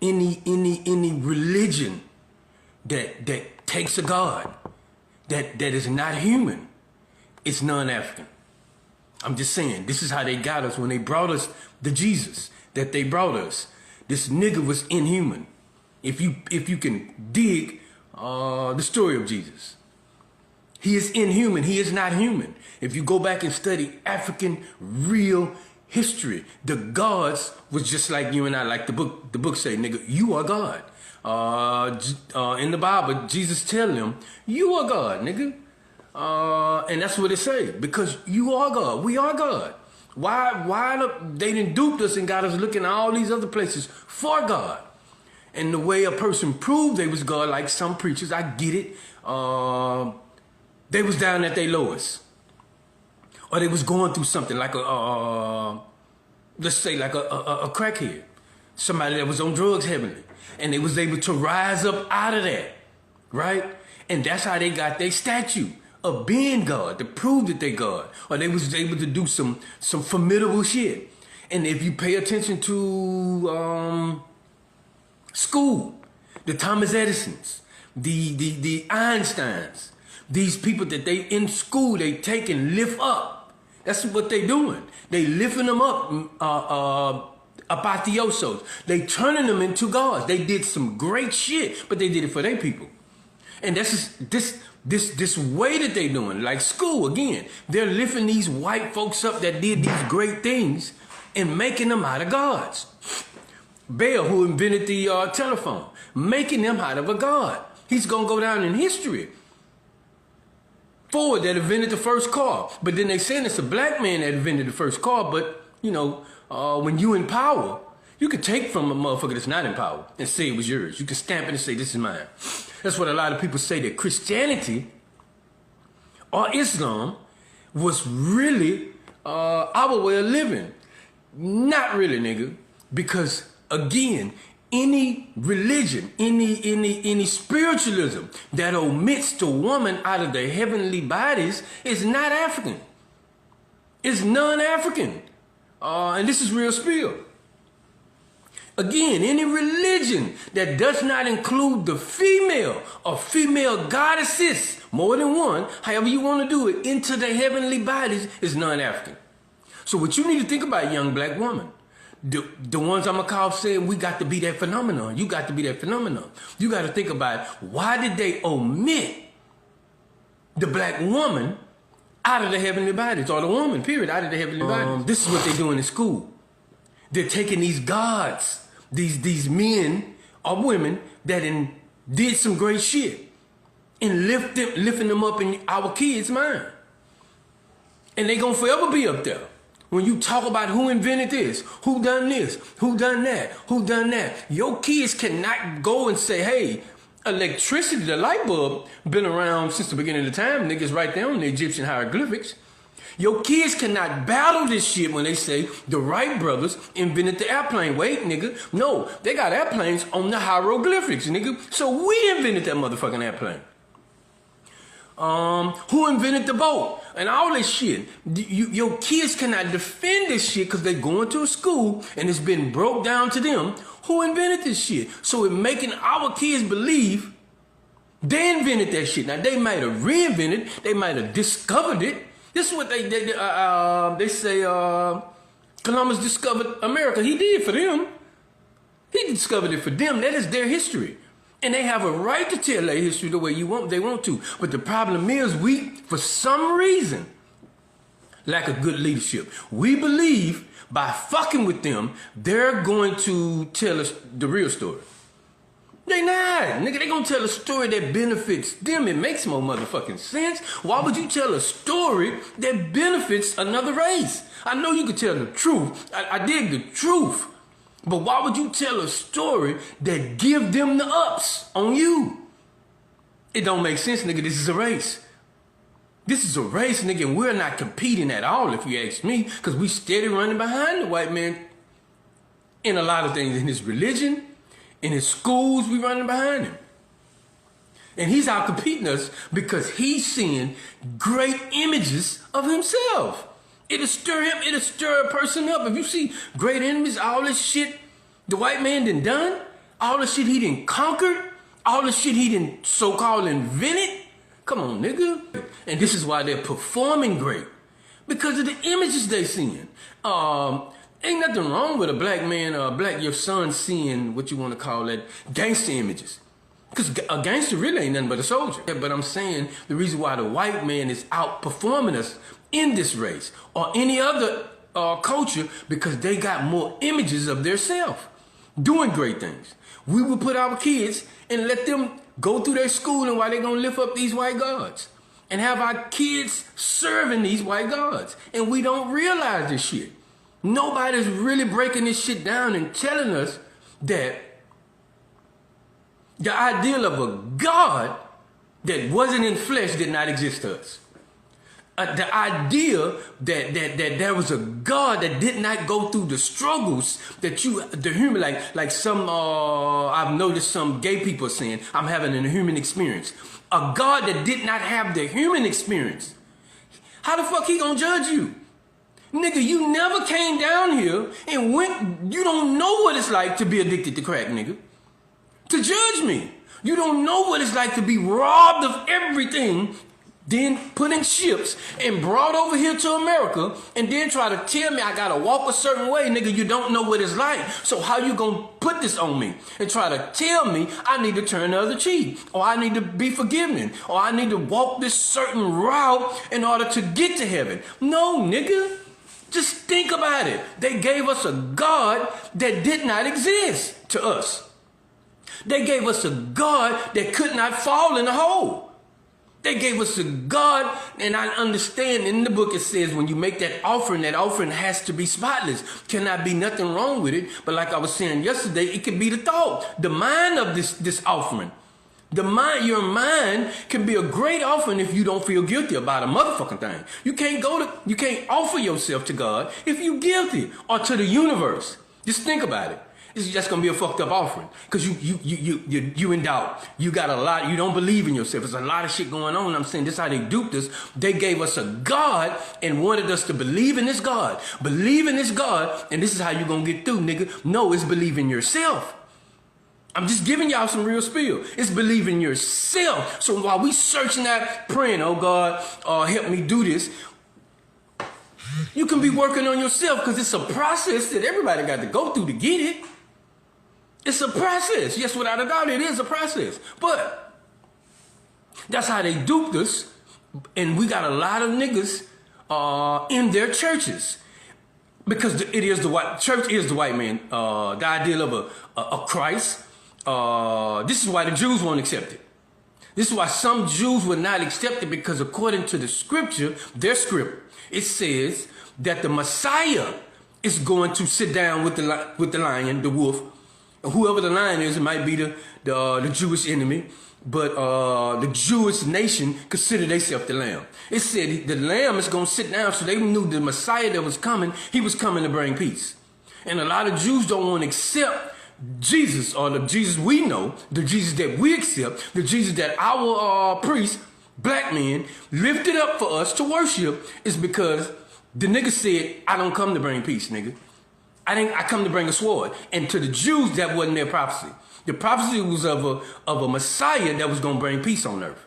any religion that takes a God that is not human, it's non-African. I'm just saying, this is how they got us when they brought us the Jesus that they brought us. This nigga was inhuman. If you can dig the story of Jesus, he is inhuman. He is not human. If you go back and study African real history, the gods was just like you and I. Like the book say, nigga, you are God. In the Bible, Jesus tell them, you are God, nigga. And that's what it say, because you are God. We are God. Why they done duped us and got us looking at all these other places for God. And the way a person proved they was God, like some preachers, I get it. They was down at their lowest. Or they was going through something like let's say like a crackhead. Somebody that was on drugs heavily. And they was able to rise up out of that, right? And that's how they got their statue of being God, to prove that they God. Or they was able to do some formidable shit. And if you pay attention to school, the Thomas Edisons, the Einsteins, these people that they in school, they take and lift up. That's what they doing. They lifting them up, apotheosos. They turning them into gods. They did some great shit, but they did it for their people. And that's just, this way that they doing, like school again. They're lifting these white folks up that did these great things and making them out of gods. Bell, who invented the telephone, making them out of a god. He's gonna go down in history. Ford that invented the first car, but then they saying it's a black man that invented the first car. But you know, when you in power, you can take from a motherfucker that's not in power and say it was yours. You can stamp it and say this is mine. That's what a lot of people say, that Christianity or Islam was really our way of living. Not really, nigga, because again, any religion, any spiritualism that omits the woman out of the heavenly bodies is not African. It's non-African. And this is real spiel. Again, any religion that does not include the female or female goddesses, more than one, however you want to do it, into the heavenly bodies is non-African. So what you need to think about, young black woman, the ones I'm going to call saying we got to be that phenomenon. You got to be that phenomenon. You got to think about, why did they omit the black woman out of the heavenly bodies, or the woman, period, out of the heavenly bodies? This is what they're doing in school. They're taking these gods, these men or women that did some great shit, and lifting them up in our kids' mind. And they gonna forever be up there. When you talk about who invented this, who done this, who done that, who done that, your kids cannot go and say, hey, electricity, the light bulb, been around since the beginning of the time. Niggas right there on the Egyptian hieroglyphics. Your kids cannot battle this shit when they say the Wright brothers invented the airplane. Wait, nigga. No, they got airplanes on the hieroglyphics, nigga. So we invented that motherfucking airplane. Who invented the boat and all this shit? Your kids cannot defend this shit because they going to a school and it's been broke down to them. Who invented this shit? So it's making our kids believe they invented that shit. Now they might have reinvented, they might have discovered it. This is what they say. Columbus discovered America. He did for them. He discovered it for them. That is their history. And they have a right to tell their history the way they want to. But the problem is we, for some reason, lack of good leadership. We believe by fucking with them, they're going to tell us the real story. They not. Nigga, they gonna tell a story that benefits them. It makes more motherfucking sense. Why would you tell a story that benefits another race? I know you could tell the truth. I dig the truth. But why would you tell a story that give them the ups on you? It don't make sense, nigga. This is a race. This is a race, nigga, and we're not competing at all, if you ask me, because we steady running behind the white man in a lot of things. In his religion, in his schools, we running behind him. And he's out competing us because he's seeing great images of himself. It'll stir him, it'll stir a person up. If you see great enemies, all this shit the white man done, all the shit he done conquered, all the shit he done so-called invented. Come on, nigga. And this is why they're performing great. Because of the images they seeing. Ain't nothing wrong with a black man or your son seeing what you want to call that gangster images. Because a gangster really ain't nothing but a soldier. But I'm saying the reason why the white man is outperforming us in this race or any other culture, because they got more images of their self doing great things. We will put our kids and let them go through their schooling while they're going to lift up these white gods and have our kids serving these white gods. And we don't realize this shit. Nobody's really breaking this shit down and telling us that the ideal of a God that wasn't in flesh did not exist to us. The idea that there was a God that did not go through the struggles that the human, like some, I've noticed some gay people saying, I'm having a human experience. A God that did not have the human experience. How the fuck he gonna judge you? Nigga, you never came down here and you don't know what it's like to be addicted to crack, nigga. To judge me. You don't know what it's like to be robbed of everything, then put in ships and brought over here to America, and then try to tell me I gotta walk a certain way, nigga. You don't know what it's like. So how you gonna put this on me and try to tell me I need to turn the other cheek, or I need to be forgiven, or I need to walk this certain route in order to get to heaven? No, nigga. Just think about it. They gave us a God that did not exist to us. They gave us a God that could not fall in a hole. They gave us a God, and I understand in the book it says when you make that offering has to be spotless. Cannot be nothing wrong with it. But like I was saying yesterday, it could be the thought, the mind of this offering. Your mind can be a great offering if you don't feel guilty about a motherfucking thing. You can't offer yourself to God if you guilty, or to the universe. Just think about it. It's just gonna be a fucked up offering because you in doubt. You got a lot. You don't believe in yourself. There's a lot of shit going on. I'm saying this is how they duped us. They gave us a God and wanted us to believe in this God. Believe in this God, and this is how you gonna get through, nigga. No, it's believe in yourself. I'm just giving y'all some real spiel. It's believe in yourself. So while we searching that, praying, oh God, help me do this, you can be working on yourself because it's a process that everybody got to go through to get it. It's a process. Yes, without a doubt, it is a process. But that's how they duped us. And we got a lot of niggas in their churches. Because church is the white man. The ideal of a Christ. This is why the Jews won't accept it. This is why some Jews will not accept it, because according to the scripture, their script, it says that the Messiah is going to sit down with the lion, the wolf. Whoever the lion is, it might be the Jewish enemy, but the Jewish nation consider themselves the lamb. It said the lamb is going to sit down, so they knew the Messiah that was coming, he was coming to bring peace. And a lot of Jews don't want to accept Jesus, or the Jesus we know, the Jesus that we accept, the Jesus that our priests, black men, lifted up for us to worship, is because the nigga said, I don't come to bring peace, nigga. I come to bring a sword. And to the Jews, that wasn't their prophecy. The prophecy was of a Messiah that was going to bring peace on earth.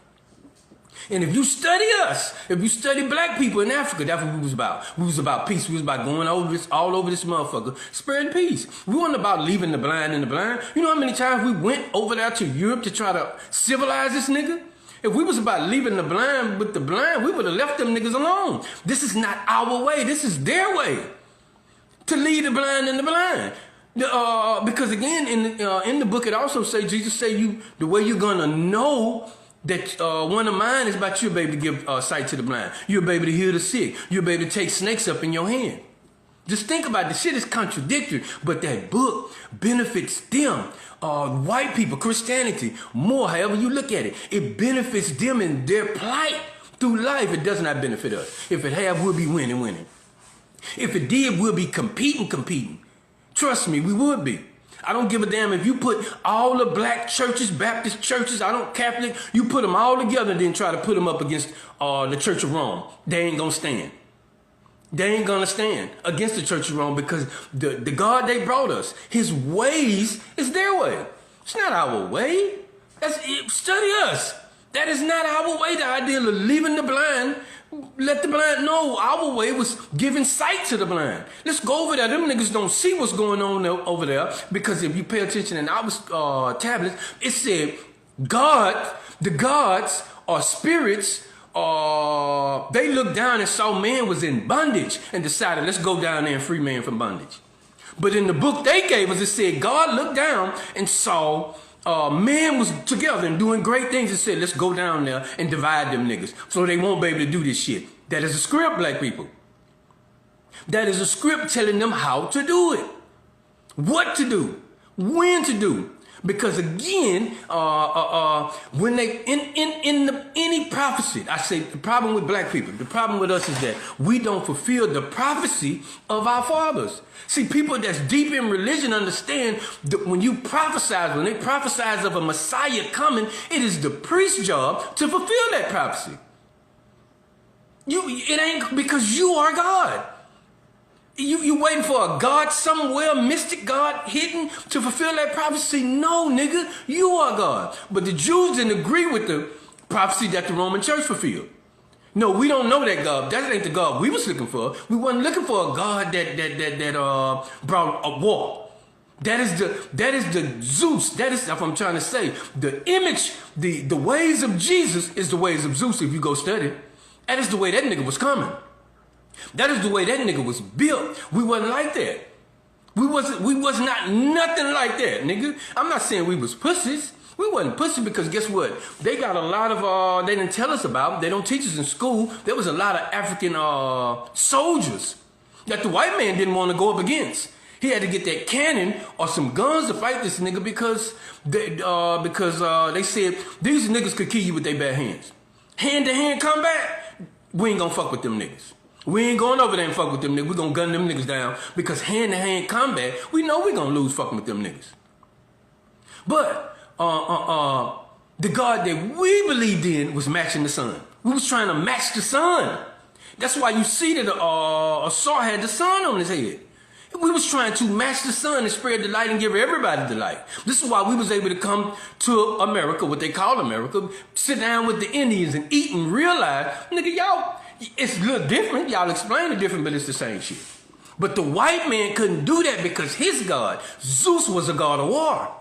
And if you study us, if you study black people in Africa, that's what we was about. We was about peace. We was about going all over this motherfucker, spreading peace. We wasn't about leaving the blind in the blind. You know how many times we went over there to Europe to try to civilize this nigga? If we was about leaving the blind with the blind, we would have left them niggas alone. This is not our way. This is their way. To lead the blind and the blind. Because again, in the book, it also say, Jesus say, the way you're going to know that one of mine is about you'll be able to give sight to the blind. You'll be able to heal the sick. You'll be able to take snakes up in your hand. Just think about it. The shit is contradictory, but that book benefits them, white people, Christianity, more, however you look at it. It benefits them in their plight through life. It does not benefit us. If it have, we'll be winning. If it did, we'll be competing. Trust me, we would be. I don't give a damn if you put all the black churches, Baptist churches, Catholic, you put them all together and then try to put them up against the Church of Rome. They ain't gonna stand. They ain't gonna stand against the Church of Rome, because the God they brought us, his ways is their way. It's not our way. Study us. That is not our way. The idea of leaving the blind, let the blind know. Our way was giving sight to the blind. Let's go over there. Them niggas don't see what's going on over there, because if you pay attention in our tablets, it said the gods or spirits, they looked down and saw man was in bondage and decided, let's go down there and free man from bondage. But in the book they gave us, it said God looked down and saw man was together and doing great things, and said, let's go down there and divide them niggas so they won't be able to do this shit. That is a script, black people. That is a script telling them how to do it, what to do, when to do. Because again, when they any prophecy, I say the problem with black people, the problem with us is that we don't fulfill the prophecy of our fathers. See, people that's deep in religion understand that when they prophesize of a Messiah coming, it is the priest's job to fulfill that prophecy. It ain't because you are God. You waiting for a God somewhere, mystic God hidden to fulfill that prophecy? No, nigga, you are God. But the Jews didn't agree with the prophecy that the Roman church fulfilled. No, we don't know that God. That ain't the God we was looking for. We wasn't looking for a God that brought a war. That is the Zeus. That's what I'm trying to say. The image, the ways of Jesus is the ways of Zeus if you go study. That is the way that nigga was coming. That is the way that nigga was built. We wasn't like that. We was not nothing like that, nigga. I'm not saying we was pussies. We wasn't pussy, because guess what? They got a lot of, they didn't tell us about, they don't teach us in school. There was a lot of African soldiers that the white man didn't want to go up against. He had to get that cannon or some guns to fight this nigga because they said these niggas could kill you with their bare hands. Hand-to-hand combat, we ain't gonna fuck with them niggas. We ain't going over there and fuck with them niggas. We gonna gun them niggas down, because hand-to-hand combat, we know we gonna lose fucking with them niggas. But the God that we believed in was matching the sun. We was trying to match the sun. That's why you see that Saul had the sun on his head. We was trying to match the sun and spread the light and give everybody the light. This is why we was able to come to America, what they call America, sit down with the Indians and eat and realize, nigga, y'all, it's a little different. Y'all explain it different, but it's the same shit. But the white man couldn't do that because his God, Zeus, was a god of war.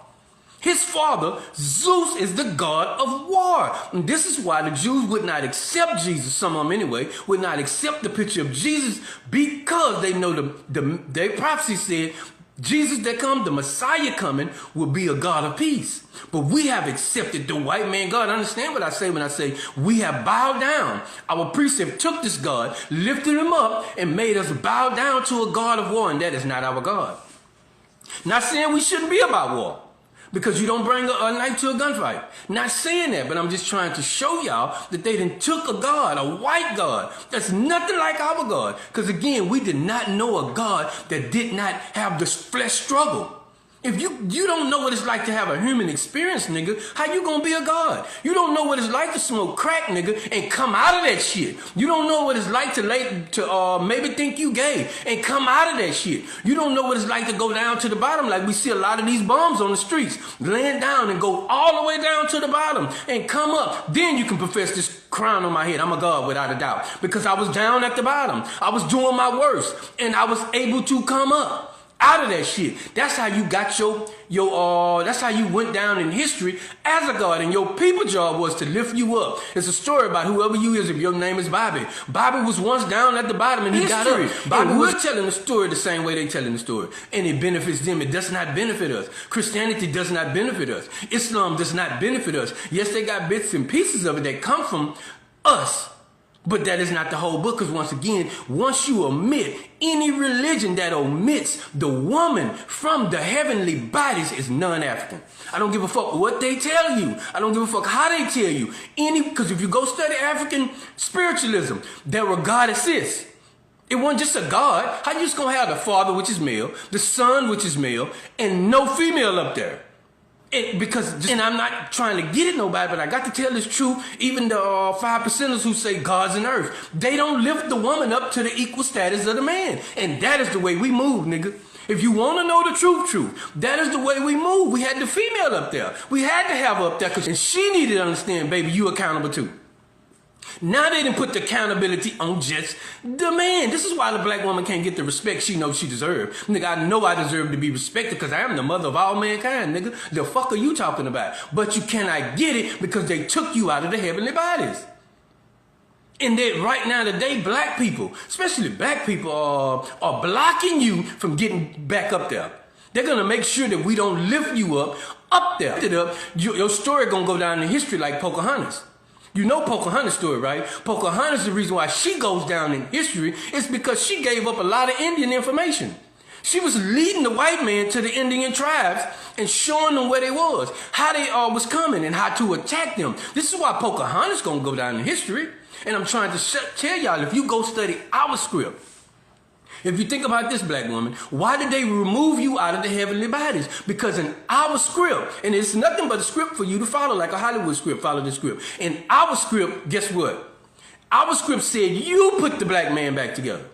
His father, Zeus, is the god of war. And this is why the Jews would not accept Jesus, some of them anyway, would not accept the picture of Jesus, because they know their prophecy said Jesus that come, the Messiah coming, will be a God of peace. But we have accepted the white man God. Understand what I say when I say we have bowed down. Our priests have took this God, lifted him up, and made us bow down to a God of war, and that is not our God. Not saying we shouldn't be about war, because you don't bring a knife to a gunfight. Not saying that, but I'm just trying to show y'all that they done took a God, a white God, that's nothing like our God. Because again, we did not know a God that did not have the flesh struggle. If you don't know what it's like to have a human experience, nigga, how you gonna be a God? You don't know what it's like to smoke crack, nigga, and come out of that shit. You don't know what it's like to maybe think you gay and come out of that shit. You don't know what it's like to go down to the bottom, like we see a lot of these bums on the streets, laying down and go all the way down to the bottom and come up. Then you can profess this crown on my head. I'm a God without a doubt, because I was down at the bottom. I was doing my worst, and I was able to come up out of that shit. That's how you got that's how you went down in history as a God, and your people job was to lift you up. It's a story about whoever you is, if your name is Bobby. Bobby was once down at the bottom and he got up. Bobby was telling the story the same way they telling the story, and it benefits them. It does not benefit us. Christianity does not benefit us. Islam does not benefit us. Yes, they got bits and pieces of it that come from us, but that is not the whole book, because once again, once you omit any religion that omits the woman from the heavenly bodies is non-African. I don't give a fuck what they tell you. I don't give a fuck how they tell you. Because if you go study African spiritualism, there were goddesses. It wasn't just a god. How you just gonna have the father, which is male, the son, which is male, and no female up there? And I'm not trying to get at nobody, but I got to tell this truth. Even the 5%ers who say God's in earth, they don't lift the woman up to the equal status of the man. And that is the way we move, nigga. If you want to know the truth, that is the way we move. We had the female up there. We had to have her up there and she needed to understand, baby, you accountable too. Now they didn't put the accountability on just the man. This is why the black woman can't get the respect she knows she deserves. Nigga, I know I deserve to be respected because I am the mother of all mankind, nigga. The fuck are you talking about? But you cannot get it because they took you out of the heavenly bodies. And that right now today, black people, especially black people, are blocking you from getting back up there. They're going to make sure that we don't lift you up there. Your story going to go down in history like Pocahontas. You know Pocahontas' story, right? Pocahontas, the reason why she goes down in history is because she gave up a lot of Indian information. She was leading the white man to the Indian tribes and showing them where they was, how they was coming and how to attack them. This is why Pocahontas going to go down in history. And I'm trying to tell y'all, if you go study our script, if you think about this, black woman, why did they remove you out of the heavenly bodies? Because in our script, and it's nothing but a script for you to follow, like a Hollywood script, follow the script. In our script, guess what? Our script said you put the black man back together.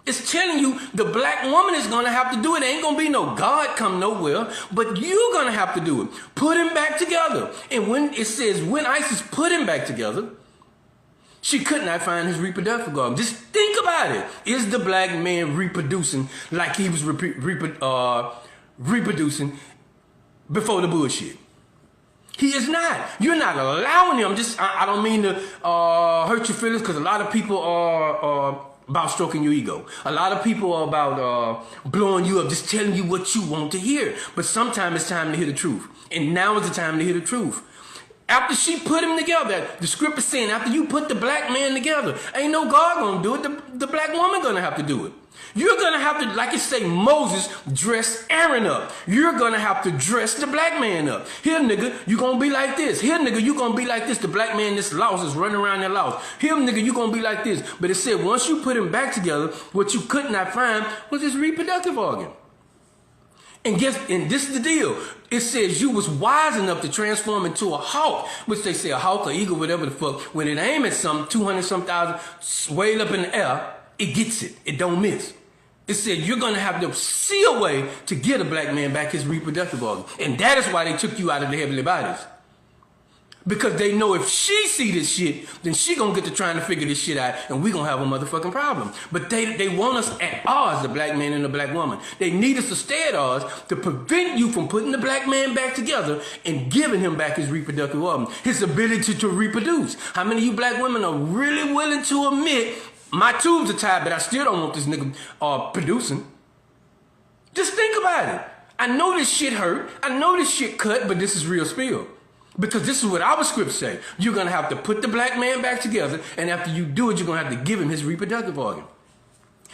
It's telling you the black woman is going to have to do it. There ain't going to be no God come nowhere, but you're going to have to do it. Put him back together. And when it says, when Isis put him back together, she could not find his reproductive organ. Just think about it. Is the black man reproducing like he was reproducing before the bullshit? He is not. You're not allowing him. I don't mean to hurt your feelings because a lot of people are about stroking your ego. A lot of people are about blowing you up, just telling you what you want to hear. But sometimes it's time to hear the truth. And now is the time to hear the truth. After she put him together, the script is saying after you put the black man together, ain't no God gonna do it. The black woman gonna have to do it. You're gonna have to, like it say, Moses dress Aaron up. You're gonna have to dress the black man up. Here, nigga, you gonna be like this. Here, nigga, you gonna be like this. The black man that's lost is running around that lost. Here, nigga, you gonna be like this. But it said once you put him back together, what you could not find was his reproductive organ. And this is the deal. It says you was wise enough to transform into a hawk, which they say a hawk or eagle, whatever the fuck. When it aim at something, 200-some thousand, way up in the air, it gets it. It don't miss. It said you're going to have to see a way to get a black man back his reproductive organ. And that is why they took you out of the heavenly bodies. Because they know if she see this shit, then she gonna get to trying to figure this shit out, and we gonna have a motherfucking problem. But they want us at odds, the black man and the black woman. They need us to stay at odds to prevent you from putting the black man back together and giving him back his reproductive organ, his ability to reproduce. How many of you black women are really willing to admit, my tubes are tied, but I still don't want this nigga producing? Just think about it. I know this shit hurt. I know this shit cut, but this is real spill. Because this is what our scripts say. You're going to have to put the black man back together, and after you do it, you're going to have to give him his reproductive organ.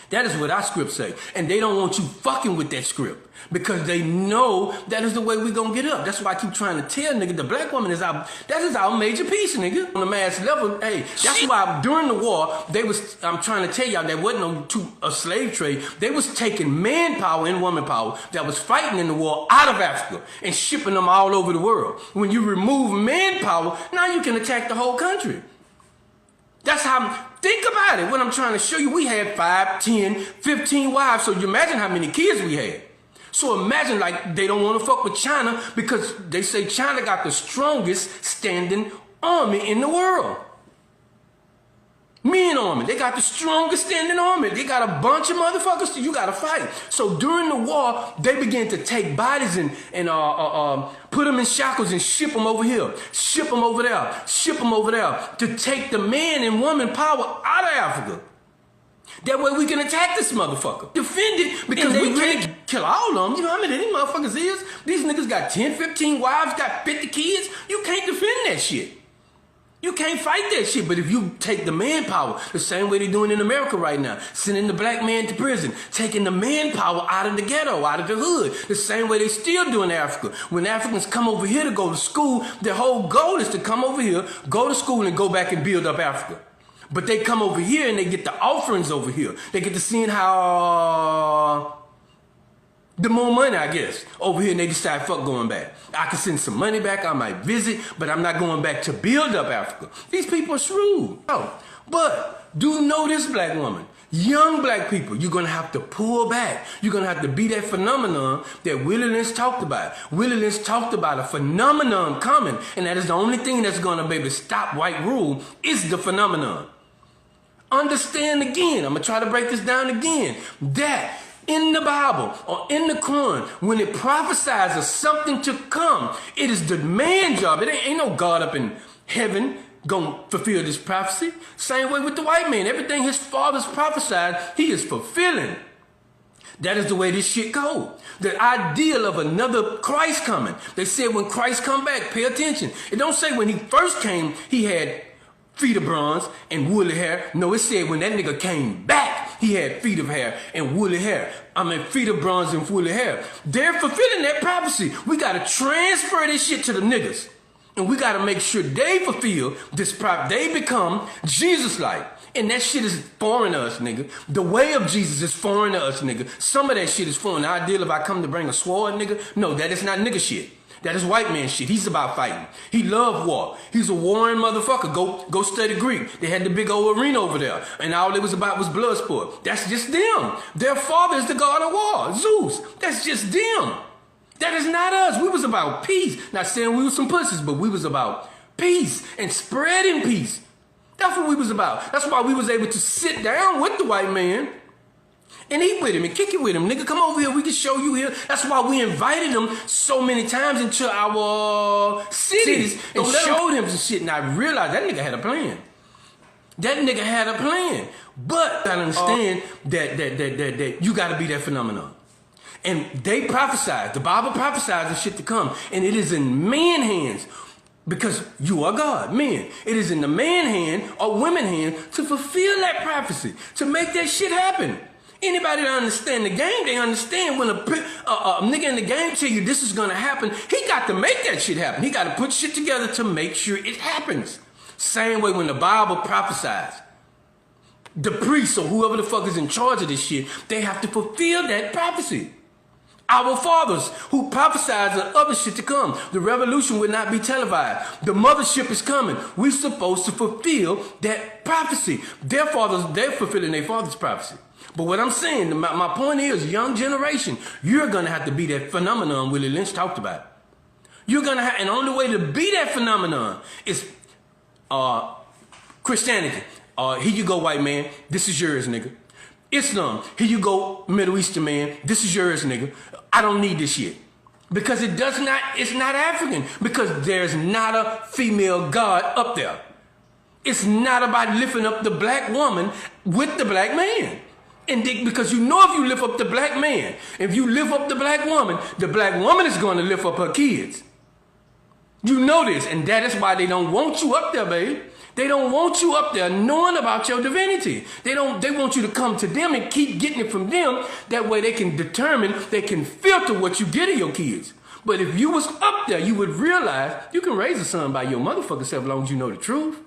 That is what our scripts say. And they don't want you fucking with that script because they know that is the way we're going to get up. That's why I keep trying to tell nigga, the black woman is our major piece, nigga. On the mass level, hey, that's why during the war, I'm trying to tell y'all, there wasn't a slave trade. They was taking manpower and woman power that was fighting in the war out of Africa and shipping them all over the world. When you remove manpower, now you can attack the whole country. That's how, think about it. What I'm trying to show you, we had 5, 10, 15 wives. So you imagine how many kids we had. So imagine like they don't want to fuck with China because they say China got the strongest standing army in the world. Men army. They got the strongest standing army. They got a bunch of motherfuckers you got to fight. So during the war, they began to take bodies and put them in shackles and ship them over here. Ship them over there. Ship them over there. To take the man and woman power out of Africa. That way we can attack this motherfucker. Defend it because we can't kill all of them. You know how many of these motherfuckers is? These niggas got 10, 15 wives, got 50 kids. You can't defend that shit. You can't fight that shit. But if you take the manpower, the same way they're doing in America right now, sending the black man to prison, taking the manpower out of the ghetto, out of the hood, the same way they still do in Africa. When Africans come over here to go to school, their whole goal is to come over here, go to school, and go back and build up Africa. But they come over here and they get the offerings over here. They get to seeing how the more money, I guess, over here, and they decide, fuck going back. I can send some money back, I might visit, but I'm not going back to build up Africa. These people are shrewd. Oh, but do know this, black woman. Young black people, you're going to have to pull back. You're going to have to be that phenomenon that Willie Lynch talked about. Willie Lynch talked about a phenomenon coming, and that is the only thing that's going to be able to stop white rule is the phenomenon. Understand again, I'm going to try to break this down again, that in the Bible or in the Quran, when it prophesies of something to come, it is the man's job. It ain't no God up in heaven gonna fulfill this prophecy. Same way with the white man. Everything his fathers prophesied, he is fulfilling. That is the way this shit go. The ideal of another Christ coming. They said when Christ come back, pay attention. It don't say when he first came, he had feet of bronze and woolly hair. No, it said when that nigga came back, he had feet of hair and woolly hair. I mean, feet of bronze and woolly hair. They're fulfilling that prophecy. We got to transfer this shit to the niggas. And we got to make sure they fulfill this they become Jesus-like. And that shit is foreign to us, nigga. The way of Jesus is foreign to us, nigga. Some of that shit is foreign. The ideal if I come to bring a sword, nigga. No, that is not nigga shit. That is white man shit. He's about fighting. He loved war. He's a warring motherfucker. Go study Greek. They had the big old arena over there. And all it was about was blood sport. That's just them. Their father is the god of war, Zeus. That's just them. That is not us. We was about peace. Not saying we was some pussies, but we was about peace and spreading peace. That's what we was about. That's why we was able to sit down with the white man and eat with him and kick it with him. Nigga, come over here. We can show you here. That's why we invited him so many times into our cities and showed him some shit. And I realized that nigga had a plan. That nigga had a plan. But I understand that you got to be that phenomenon. And they prophesied. The Bible prophesies the shit to come. And it is in man's hands. Because you are God, men. It is in the man hand or women hand to fulfill that prophecy. To make that shit happen. Anybody that understand the game, they understand when a nigga in the game tell you this is going to happen, he got to make that shit happen. He got to put shit together to make sure it happens. Same way when the Bible prophesies. The priests or whoever the fuck is in charge of this shit, they have to fulfill that prophecy. Our fathers who prophesied the other shit to come. The revolution will not be televised. The mothership is coming. We're supposed to fulfill that prophecy. Their fathers, they're fulfilling their father's prophecy. But what I'm saying, my point is, young generation, you're going to have to be that phenomenon Willie Lynch talked about. You're going to have, and the only way to be that phenomenon is Christianity. Here you go, white man. This is yours, nigga. Islam, here you go, Middle Eastern man. This is yours, nigga. I don't need this shit. Because it's not African. Because there's not a female God up there. It's not about lifting up the black woman with the black man. And because you know if you lift up the black man, if you lift up the black woman is going to lift up her kids. You know this, and that is why they don't want you up there, babe. They don't want you up there knowing about your divinity. They want you to come to them and keep getting it from them. That way they can determine, they can filter what you get of your kids. But if you was up there, you would realize you can raise a son by your motherfucking self as long as you know the truth.